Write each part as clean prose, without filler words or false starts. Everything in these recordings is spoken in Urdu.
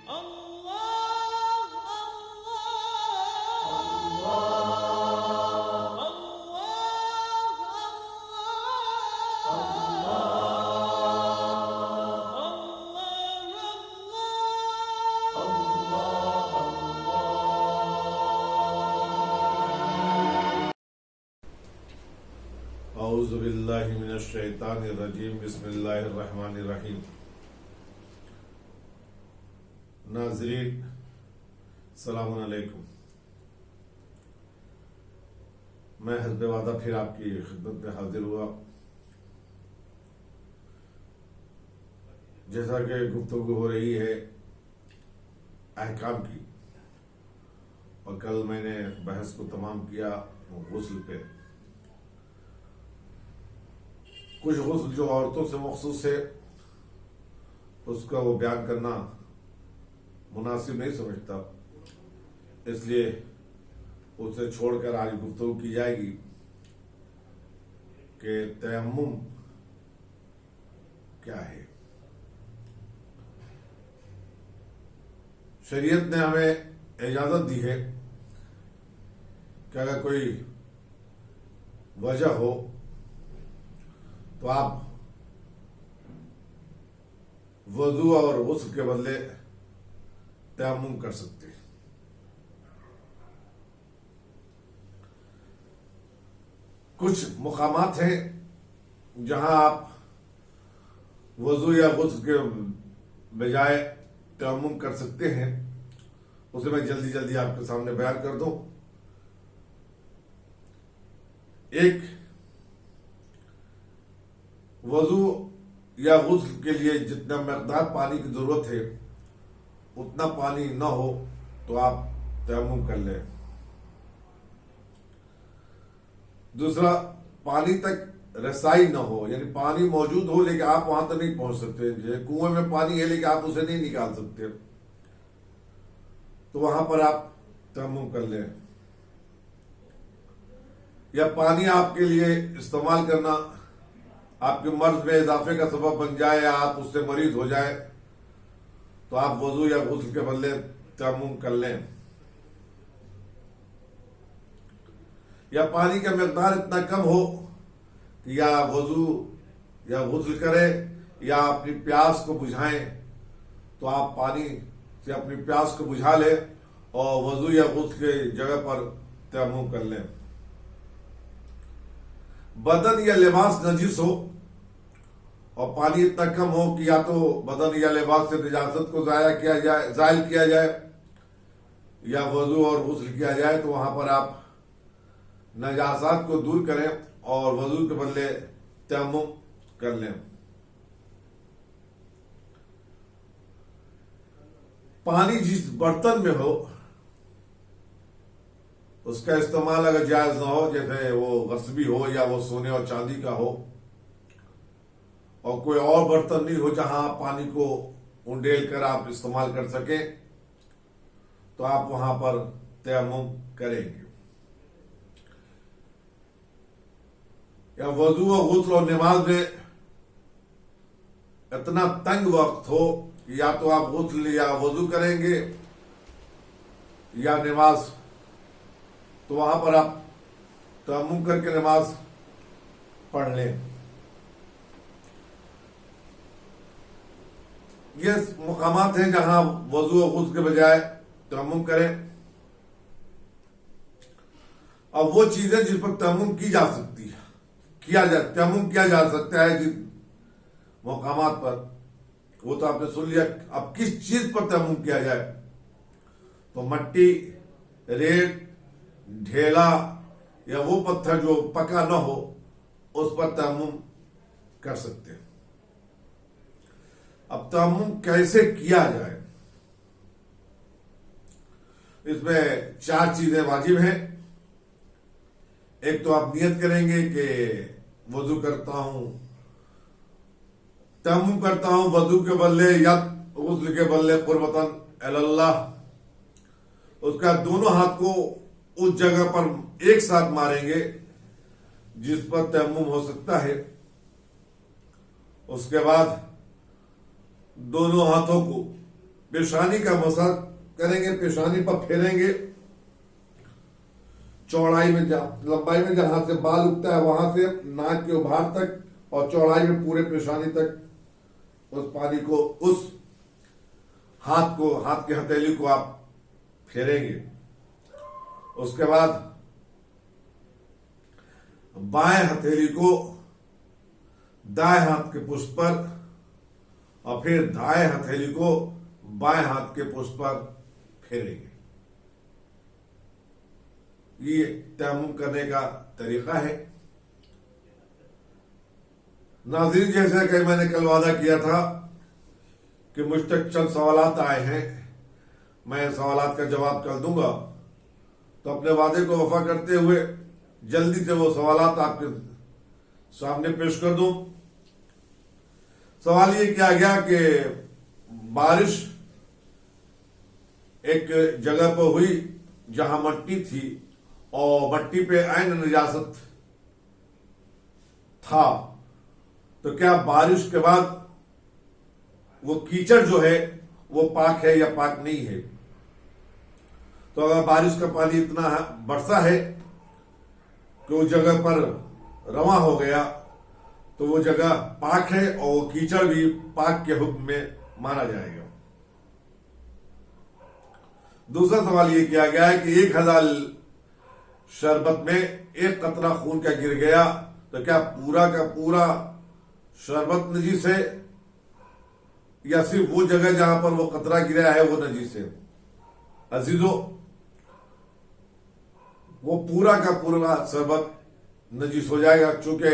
اعوذ باللہ من الشیطان الرجیم بسم اللہ الرحمن الرحیم۔ ناظرین السلام علیکم، میں حسب وعدہ پھر آپ کی خدمت میں حاضر ہوا۔ جیسا کہ گفتگو ہو رہی ہے احکام کی، اور کل میں نے بحث کو تمام کیا غسل پہ۔ کچھ غسل جو عورتوں سے مخصوص ہے اس کا وہ بیان کرنا مناسب نہیں سمجھتا، اس لیے اسے چھوڑ کر آج گفتگو کی جائے گی کہ تیمم کیا ہے۔ شریعت نے ہمیں اجازت دی ہے کہ اگر کوئی وجہ ہو تو آپ وضو اور غسل کے بدلے تیمم کر سکتے ہیں۔ کچھ مقامات ہیں جہاں آپ وضو یا غسل کے بجائے تیمم کر سکتے ہیں، اسے میں جلدی آپ کے سامنے بیان کر دوں۔ ایک، وضو یا غسل کے لیے جتنا مقدار پانی کی ضرورت ہے اتنا پانی نہ ہو تو آپ تیمم کر لیں۔ دوسرا، پانی تک رسائی نہ ہو، یعنی پانی موجود ہو لیکن آپ وہاں تک نہیں پہنچ سکتے، جیسے کنویں میں پانی ہے لیکن آپ اسے نہیں نکال سکتے، تو وہاں پر آپ تیمم کر لیں۔ یا پانی آپ کے لیے استعمال کرنا آپ کے مرض میں اضافے کا سبب بن جائے یا آپ اس سے مریض ہو جائے تو آپ وضو یا غسل کے بدلے تیمم کر لیں۔ یا پانی کا مقدار اتنا کم ہو کہ یا وضو یا غسل کریں یا اپنی پیاس کو بجھائیں تو آپ پانی سے اپنی پیاس کو بجھا لیں اور وضو یا غسل کے جگہ پر تیمم کر لیں۔ بدن یا لباس نجس ہو اور پانی اتنا کم ہو کہ یا تو بدن یا لباس سے نجاست کو زائل کیا جائے یا وضو اور غسل کیا جائے، تو وہاں پر آپ نجاسات کو دور کریں اور وضو کے بدلے تیمم کر لیں۔ پانی جس برتن میں ہو اس کا استعمال اگر جائز نہ ہو، جیسے وہ غصبی ہو یا وہ سونے اور چاندی کا ہو، اور کوئی اور برتن نہیں ہو جہاں آپ پانی کو انڈیل کر آپ استعمال کر سکیں، تو آپ وہاں پر تیمم کریں گے۔ یا وضو و غسل اور نماز میں اتنا تنگ وقت ہو کہ یا تو آپ غسل یا وضو کریں گے یا نماز، تو وہاں پر آپ تیمم کر کے نماز پڑھ لیں۔ یہ مقامات ہیں جہاں وضو و غسل کے بجائے تیمم کریں۔ اور وہ چیزیں جس پر تیمم کی جا سکتی ہے، تیمم کیا جا سکتا ہے جن مقامات پر، وہ تو آپ نے سن لیا۔ اب کس چیز پر تیمم کیا جائے، تو مٹی، ریت، ڈھیلا یا وہ پتھر جو پکا نہ ہو اس پر تیمم کر سکتے ہیں۔ اب تیمم کیسے کیا جائے، اس میں 4 چیزیں واجب ہیں۔ ایک تو آپ نیت کریں گے کہ وضو کرتا ہوں، تیمم کرتا ہوں وضو کے بدلے یا غسل کے بدلے قربتاً الی اللہ۔ اس کا دونوں ہاتھ کو اس جگہ پر ایک ساتھ ماریں گے جس پر تیمم ہو سکتا ہے۔ اس کے بعد دونوں ہاتھوں کو پیشانی کا مسح کریں گے، پیشانی پر پھیریں گے، چوڑائی میں لمبائی میں جہاں سے بال اگتا ہے وہاں سے ناک کے ابھار تک، اور چوڑائی میں پورے پیشانی تک اس پانی کو، اس ہاتھ کی ہتھیلی کو آپ پھیریں گے۔ اس کے بعد بائیں ہتھیلی کو دائیں ہاتھ کے پشت پر، اور پھر دائیں ہتھیلی کو بائیں ہاتھ کے پشت پر پھیریں گے۔ یہ تیمم کرنے کا طریقہ ہے۔ ناظرین، جیسا کہ میں نے کل وعدہ کیا تھا کہ مجھ تک چند سوالات آئے ہیں، میں سوالات کا جواب کر دوں گا، تو اپنے وعدے کو وفا کرتے ہوئے جلدی سے وہ سوالات آپ کے سامنے پیش کر دوں۔ سوال یہ کیا گیا کہ بارش ایک جگہ پر ہوئی جہاں مٹی تھی، اور مٹی پہ عین نجاست تھا، تو کیا بارش کے بعد وہ کیچڑ جو ہے وہ پاک ہے یا پاک نہیں ہے؟ تو اگر بارش کا پانی اتنا برسا ہے کہ وہ جگہ پر رواں ہو گیا تو وہ جگہ پاک ہے، اور وہ کیچڑ بھی پاک کے حکم میں مانا جائے گا۔ دوسرا سوال یہ کیا گیا ہے کہ 1000 شربت میں ایک قطرہ خون کا گر گیا تو کیا پورا کا پورا شربت نجیس ہے، یا صرف وہ جگہ جہاں پر وہ قطرہ گرا ہے وہ نجیس ہے؟ عزیزو، وہ پورا کا پورا شربت نجیس ہو جائے گا، چونکہ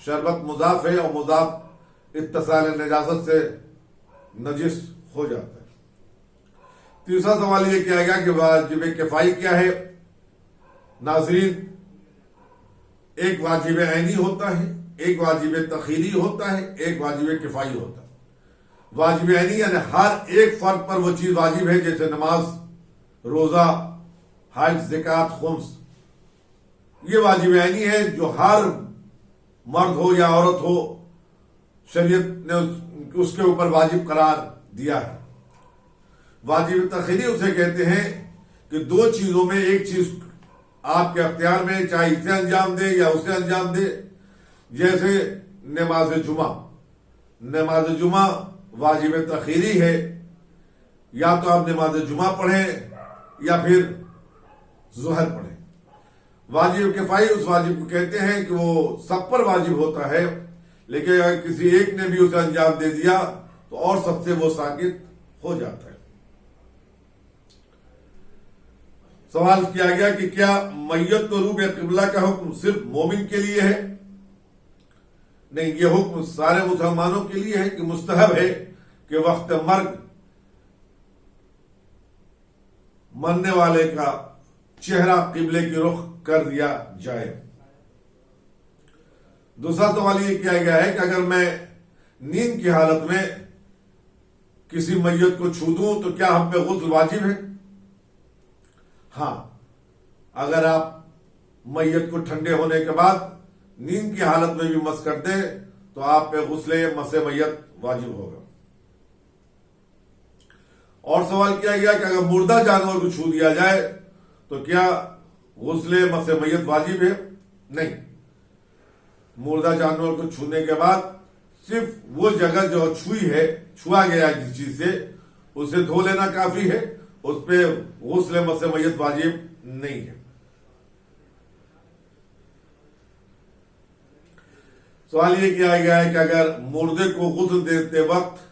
شربت مضاف ہے، اور مضاف اتصال نجاست سے نجس ہو جاتا ہے۔ تیسرا سوال یہ کیا گیا کہ واجب کفائی کیا ہے؟ ناظرین، ایک واجب عینی ہوتا ہے، ایک واجب تخیری ہوتا ہے، ایک واجب کفائی ہوتا ہے۔ واجب عینی یعنی ہر ایک فرد پر وہ چیز واجب ہے، جیسے نماز، روزہ، حج، زکوٰۃ، خمس۔ یہ واجب عینی ہے جو ہر مرد ہو یا عورت ہو، شریعت نے اس کے اوپر واجب قرار دیا ہے۔ واجب تخیری اسے کہتے ہیں کہ دو چیزوں میں ایک چیز آپ کے اختیار میں، چاہے اسے انجام دے یا اسے انجام دے، جیسے نماز جمعہ۔ نماز جمعہ واجب تخیری ہے، یا تو آپ نماز جمعہ پڑھیں یا پھر ظہر پڑھیں۔ واجب کفائی اس واجب کو کہتے ہیں کہ وہ سب پر واجب ہوتا ہے، لیکن اگر کسی ایک نے بھی اسے انجام دے دیا تو اور سب سے وہ ساقط ہو جاتا ہے۔ سوال کیا گیا کہ کیا میت کو روح قبلہ کا حکم صرف مومن کے لیے ہے؟ نہیں، یہ حکم سارے مسلمانوں کے لیے ہے کہ مستحب ہے کہ وقت مرگ مرنے والے کا چہرہ قبلے کی رخ کر دیا جائے۔ دوسرا سوال یہ کیا گیا ہے کہ اگر میں نیند کی حالت میں کسی میت کو چھو دوں تو کیا ہم پہ غسل واجب ہے؟ ہاں، اگر آپ میت کو ٹھنڈے ہونے کے بعد نیند کی حالت میں بھی مس کر دیں تو آپ پہ غسل مس میت واجب ہوگا۔ اور سوال کیا گیا کہ اگر مردہ جانور کو چھو دیا جائے تو کیا غسل مس میت واجب ہے؟ نہیں، مردہ جانور کو چھونے کے بعد صرف وہ جگہ جو چھوا گیا جس چیز سے، اسے دھو لینا کافی ہے، اس پہ غسل مس میت واجب نہیں ہے۔ سوال یہ کیا گیا ہے کہ اگر مردے کو غسل دیتے وقت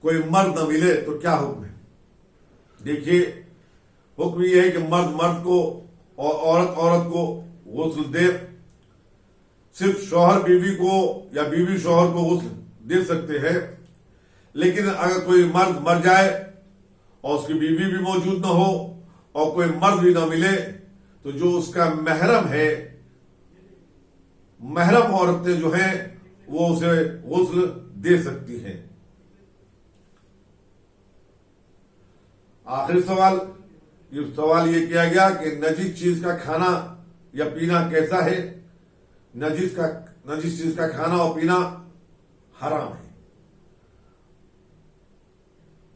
کوئی مرد نہ ملے تو کیا حکم ہے؟ دیکھیے، حکم یہ ہے کہ مرد کو اور عورت کو غسل دے۔ صرف شوہر بیوی کو یا بیوی شوہر کو غسل دے سکتے ہیں، لیکن اگر کوئی مرد مر جائے اور اس کی بیوی بھی موجود نہ ہو اور کوئی مرد بھی نہ ملے تو جو اس کا محرم ہے، محرم عورتیں جو ہیں وہ اسے غسل دے سکتی ہیں۔ آخری سوال یہ کیا گیا کہ نجس چیز کا کھانا یا پینا کیسا ہے؟ نجس چیز کا کھانا اور پینا حرام ہے۔